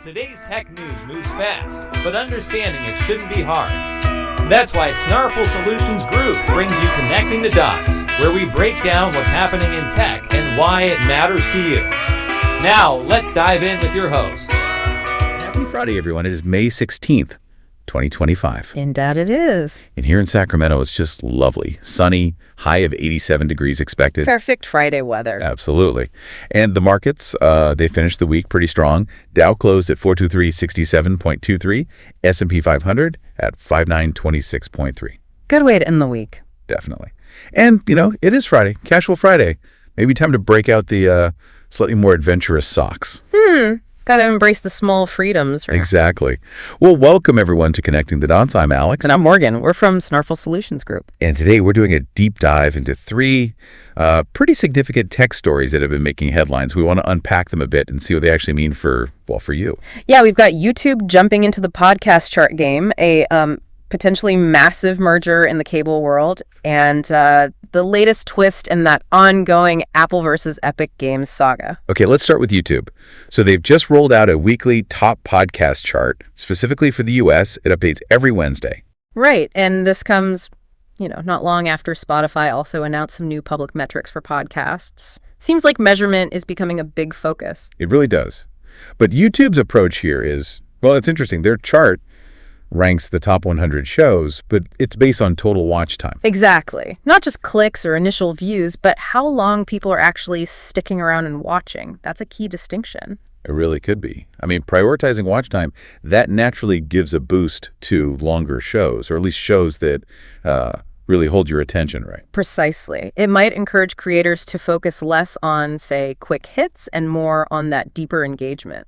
Today's tech news moves fast, but understanding it shouldn't be hard. That's why Snarful Solutions Group brings you Connecting the Dots, where we break down what's happening in tech and why it matters to you. Now, let's dive in with your hosts. Happy Friday, everyone. It is May 16th, 2025. In that it is. And here in Sacramento, it's just lovely. Sunny, high of 87 degrees expected. Perfect Friday weather. Absolutely. And the markets, they finished the week pretty strong. Dow closed at 423.67.23. S&P 500 at 5926.3. Good way to end the week. Definitely. And, it is Friday, Casual Friday. Maybe time to break out the slightly more adventurous socks. Got to embrace the small freedoms. Right? Exactly. Well, welcome everyone to Connecting the Dots. I'm Alex. And I'm Morgan. We're from Snarful Solutions Group. And today we're doing a deep dive into three pretty significant tech stories that have been making headlines. We want to unpack them a bit and see what they actually mean for you. Yeah, we've got YouTube jumping into the podcast chart game, a potentially massive merger in the cable world, and the latest twist in that ongoing Apple versus Epic Games saga. Okay, let's start with YouTube. So they've just rolled out a weekly top podcast chart, specifically for the US. It updates every Wednesday. Right, and this comes, not long after Spotify also announced some new public metrics for podcasts. Seems like measurement is becoming a big focus. It really does. But YouTube's approach here is, well, it's interesting. Their chart ranks the top 100 shows, but it's based on total watch time. Exactly. Not just clicks or initial views, but how long people are actually sticking around and watching. That's a key distinction. It really could be. I mean, prioritizing watch time, that naturally gives a boost to longer shows, or at least shows that really hold your attention, right? Precisely. It might encourage creators to focus less on, say, quick hits and more on that deeper engagement.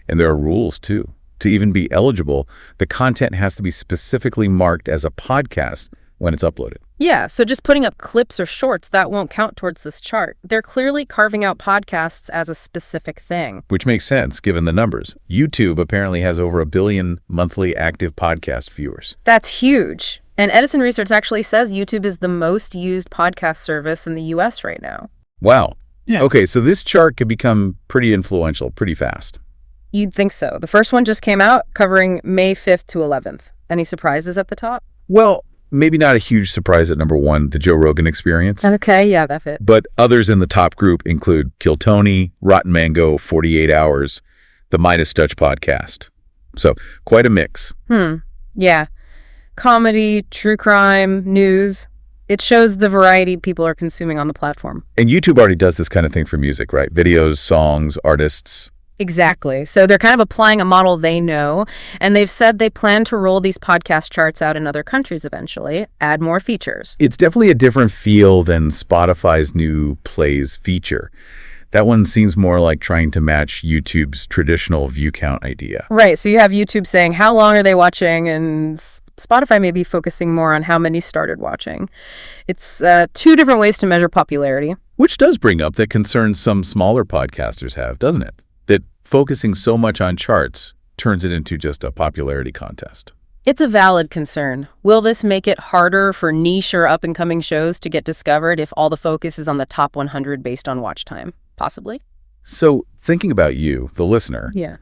And there are rules, too. To even be eligible, the content has to be specifically marked as a podcast when it's uploaded. Yeah, so just putting up clips or shorts, that won't count towards this chart. They're clearly carving out podcasts as a specific thing. Which makes sense, given the numbers. YouTube apparently has over 1 billion monthly active podcast viewers. That's huge. And Edison Research actually says YouTube is the most used podcast service in the US right now. Wow. Yeah. Okay, so this chart could become pretty influential pretty fast. You'd think so. The first one just came out, covering May 5th to 11th. Any surprises at the top? Well, maybe not a huge surprise at number one, the Joe Rogan Experience. Okay, yeah, that fit. But others in the top group include Kill Tony, Rotten Mango, 48 Hours, the Midas Touch podcast. So quite a mix. Yeah. Comedy, true crime, news. It shows the variety people are consuming on the platform. And YouTube already does this kind of thing for music, right? Videos, songs, artists. Exactly. So they're kind of applying a model they know, and they've said they plan to roll these podcast charts out in other countries eventually, add more features. It's definitely a different feel than Spotify's new Plays feature. That one seems more like trying to match YouTube's traditional view count idea. Right. So you have YouTube saying how long are they watching, and Spotify may be focusing more on how many started watching. It's two different ways to measure popularity. Which does bring up that concerns some smaller podcasters have, doesn't it? That focusing so much on charts turns it into just a popularity contest. It's a valid concern. Will this make it harder for niche or up-and-coming shows to get discovered if all the focus is on the top 100 based on watch time? Possibly. So thinking about you, the listener, Yeah.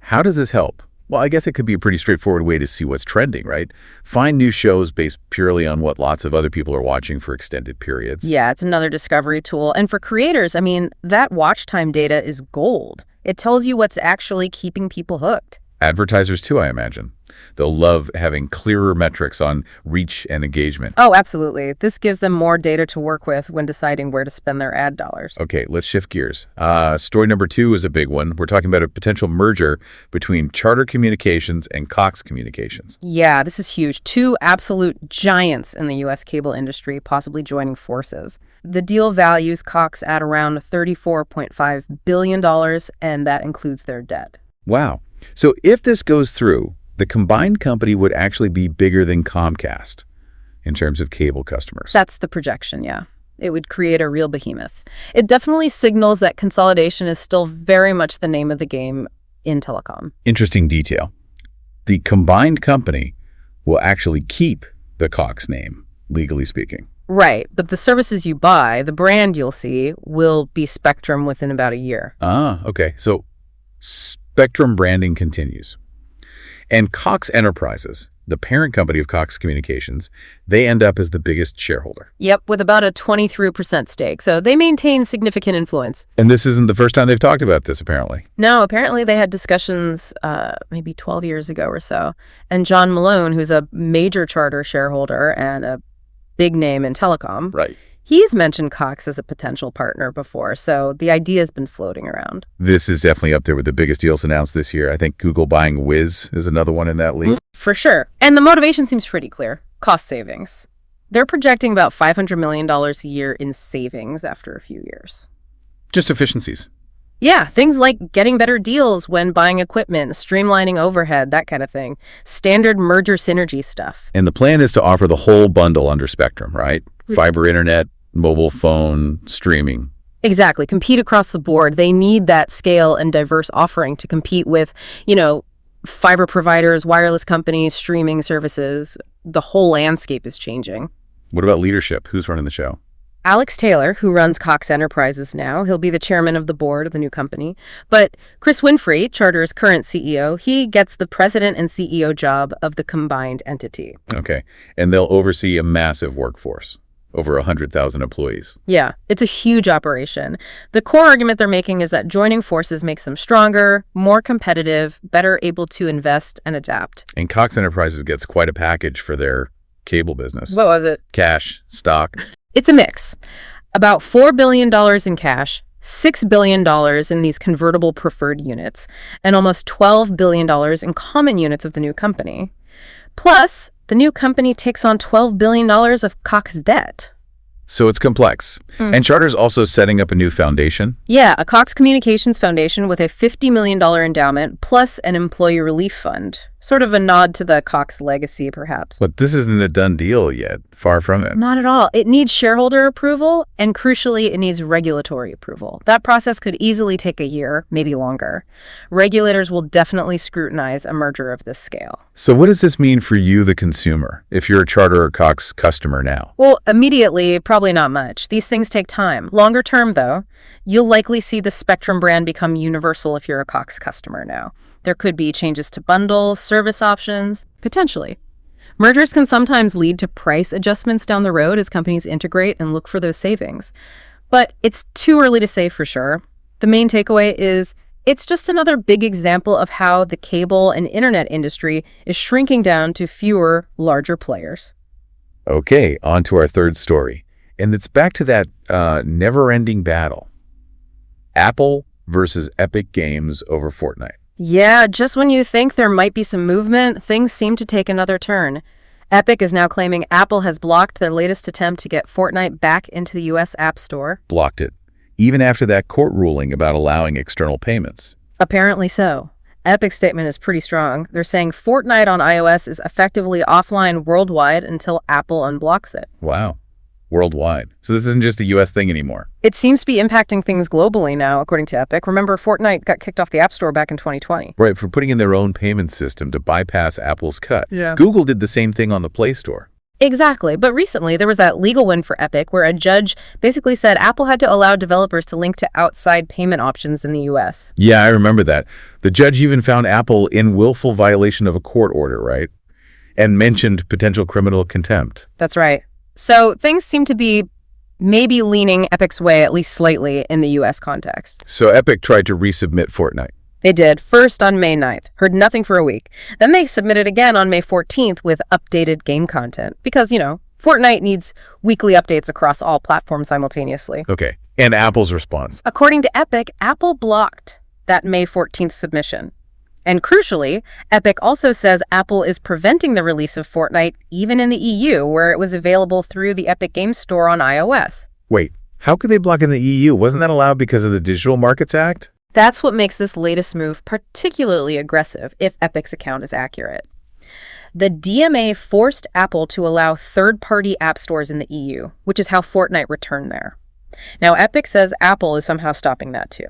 How does this help? Well, I guess it could be a pretty straightforward way to see what's trending, right? Find new shows based purely on what lots of other people are watching for extended periods. Yeah, it's another discovery tool. And for creators, that watch time data is gold. It tells you what's actually keeping people hooked. Advertisers too, I imagine. They'll love having clearer metrics on reach and engagement. Oh, absolutely. This gives them more data to work with when deciding where to spend their ad dollars. Okay, let's shift gears. Story number 2 is a big one. We're talking about a potential merger between Charter Communications and Cox Communications. Yeah, this is huge. 2 absolute giants in the U.S. cable industry possibly joining forces. The deal values Cox at around $34.5 billion, and that includes their debt. Wow. So if this goes through, the combined company would actually be bigger than Comcast in terms of cable customers. That's the projection, yeah. It would create a real behemoth. It definitely signals that consolidation is still very much the name of the game in telecom. Interesting detail. The combined company will actually keep the Cox name, legally speaking. Right, but the services you buy, the brand you'll see, will be Spectrum within about a year. Ah, okay. So Spectrum branding continues. And Cox Enterprises, the parent company of Cox Communications, they end up as the biggest shareholder. Yep, with about a 23% stake. So they maintain significant influence. And this isn't the first time they've talked about this, apparently. No, apparently they had discussions maybe 12 years ago or so. And John Malone, who's a major Charter shareholder and a big name in telecom, Right. he's mentioned Cox as a potential partner before, so the idea has been floating around. This is definitely up there with the biggest deals announced this year. I think Google buying Wiz is another one in that league. For sure. And the motivation seems pretty clear. Cost savings. They're projecting about $500 million a year in savings after a few years. Just efficiencies. Yeah, things like getting better deals when buying equipment, streamlining overhead, that kind of thing. Standard merger synergy stuff. And the plan is to offer the whole bundle under Spectrum, right? Fiber internet, mobile phone, streaming. Exactly. Compete across the board. They need that scale and diverse offering to compete with, fiber providers, wireless companies, streaming services. The whole landscape is changing. What about leadership? Who's running the show? Alex Taylor, who runs Cox Enterprises now, he'll be the chairman of the board of the new company. But Chris Winfrey, Charter's current CEO, he gets the president and CEO job of the combined entity. Okay. And they'll oversee a massive workforce, over 100,000 employees. Yeah, it's a huge operation. The core argument they're making is that joining forces makes them stronger, more competitive, better able to invest and adapt. And Cox Enterprises gets quite a package for their cable business. What was it? Cash, stock. It's a mix. About $4 billion in cash, $6 billion in these convertible preferred units, and almost $12 billion in common units of the new company. Plus, the new company takes on $12 billion of Cox debt. So it's complex. And Charter's also setting up a new foundation. Yeah, a Cox Communications Foundation with a $50 million endowment plus an employee relief fund. Sort of a nod to the Cox legacy, perhaps. But this isn't a done deal yet. Far from it. Not at all. It needs shareholder approval, and crucially, it needs regulatory approval. That process could easily take a year, maybe longer. Regulators will definitely scrutinize a merger of this scale. So what does this mean for you, the consumer, if you're a Charter or Cox customer now? Well, immediately, probably not much. These things take time. Longer term, though, you'll likely see the Spectrum brand become universal if you're a Cox customer now. There could be changes to bundles, service options, potentially. Mergers can sometimes lead to price adjustments down the road as companies integrate and look for those savings. But it's too early to say for sure. The main takeaway is it's just another big example of how the cable and internet industry is shrinking down to fewer, larger players. Okay, on to our third story. And it's back to that never-ending battle. Apple versus Epic Games over Fortnite. Yeah, just when you think there might be some movement, things seem to take another turn. Epic is now claiming Apple has blocked their latest attempt to get Fortnite back into the U.S. App Store. Blocked it, even after that court ruling about allowing external payments. Apparently so. Epic's statement is pretty strong. They're saying Fortnite on iOS is effectively offline worldwide until Apple unblocks it. Wow. Worldwide. So this isn't just a U.S. thing anymore. It seems to be impacting things globally now, according to Epic. Remember, Fortnite got kicked off the App Store back in 2020. Right, for putting in their own payment system to bypass Apple's cut. Yeah. Google did the same thing on the Play Store. Exactly. But recently, there was that legal win for Epic where a judge basically said Apple had to allow developers to link to outside payment options in the U.S. Yeah, I remember that. The judge even found Apple in willful violation of a court order, right? And mentioned potential criminal contempt. That's right. So things seem to be maybe leaning Epic's way, at least slightly, in the U.S. context. So Epic tried to resubmit Fortnite. They did, first on May 9th. Heard nothing for a week. Then they submitted again on May 14th with updated game content. Because, Fortnite needs weekly updates across all platforms simultaneously. Okay. And Apple's response? According to Epic, Apple blocked that May 14th submission. And crucially, Epic also says Apple is preventing the release of Fortnite even in the EU, where it was available through the Epic Games Store on iOS. Wait, how could they block in the EU? Wasn't that allowed because of the Digital Markets Act? That's what makes this latest move particularly aggressive, if Epic's account is accurate. The DMA forced Apple to allow third-party app stores in the EU, which is how Fortnite returned there. Now, Epic says Apple is somehow stopping that too.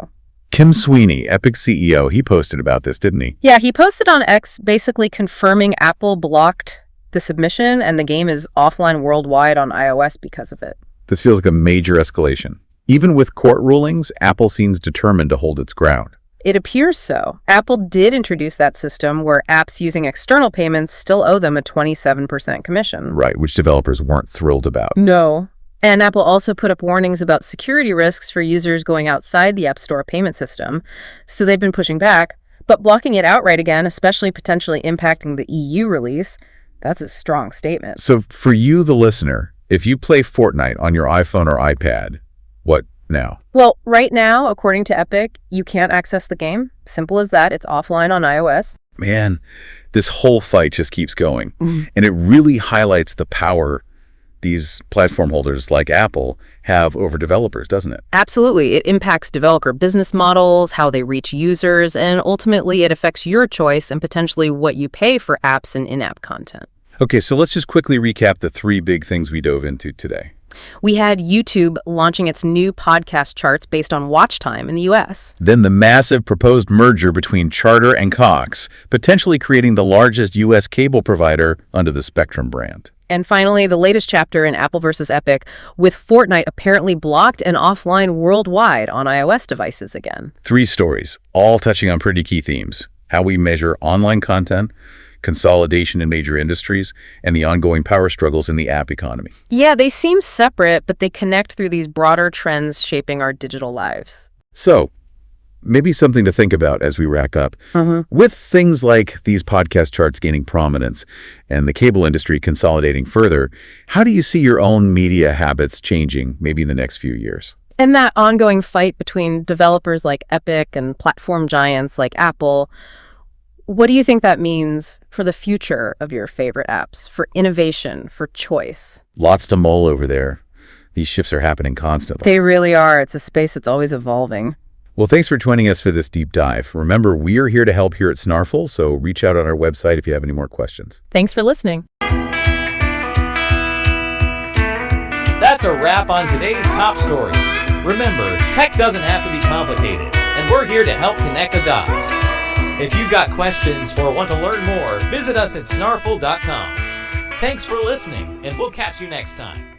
Kim Sweeney, Epic CEO, he posted about this, didn't he? Yeah, he posted on X basically confirming Apple blocked the submission and the game is offline worldwide on iOS because of it. This feels like a major escalation. Even with court rulings, Apple seems determined to hold its ground. It appears so. Apple did introduce that system where apps using external payments still owe them a 27% commission. Right, which developers weren't thrilled about. No. And Apple also put up warnings about security risks for users going outside the App Store payment system. So they've been pushing back, but blocking it outright again, especially potentially impacting the EU release, that's a strong statement. So for you, the listener, if you play Fortnite on your iPhone or iPad, what now? Well, right now, according to Epic, you can't access the game. Simple as that. It's offline on iOS. Man, this whole fight just keeps going. And it really highlights the power these platform holders like Apple have over developers, doesn't it? Absolutely. It impacts developer business models, how they reach users, and ultimately it affects your choice and potentially what you pay for apps and in-app content. Okay, so let's just quickly recap the three big things we dove into today. We had YouTube launching its new podcast charts based on watch time in the U.S. Then the massive proposed merger between Charter and Cox, potentially creating the largest U.S. cable provider under the Spectrum brand. And finally, the latest chapter in Apple versus Epic, with Fortnite apparently blocked and offline worldwide on iOS devices again. 3 stories, all touching on pretty key themes: how we measure online content, consolidation in major industries, and the ongoing power struggles in the app economy. Yeah, they seem separate, but they connect through these broader trends shaping our digital lives. So, maybe something to think about as we wrap up. With things like these podcast charts gaining prominence and the cable industry consolidating further, how do you see your own media habits changing maybe in the next few years? And that ongoing fight between developers like Epic and platform giants like Apple, what do you think that means for the future of your favorite apps, for innovation, for choice? Lots to mull over there. These shifts are happening constantly. They really are. It's a space that's always evolving. Well, thanks for joining us for this deep dive. Remember, we're here to help here at Snarful, so reach out on our website if you have any more questions. Thanks for listening. That's a wrap on today's top stories. Remember, tech doesn't have to be complicated, and we're here to help connect the dots. If you've got questions or want to learn more, visit us at snarful.com. Thanks for listening, and we'll catch you next time.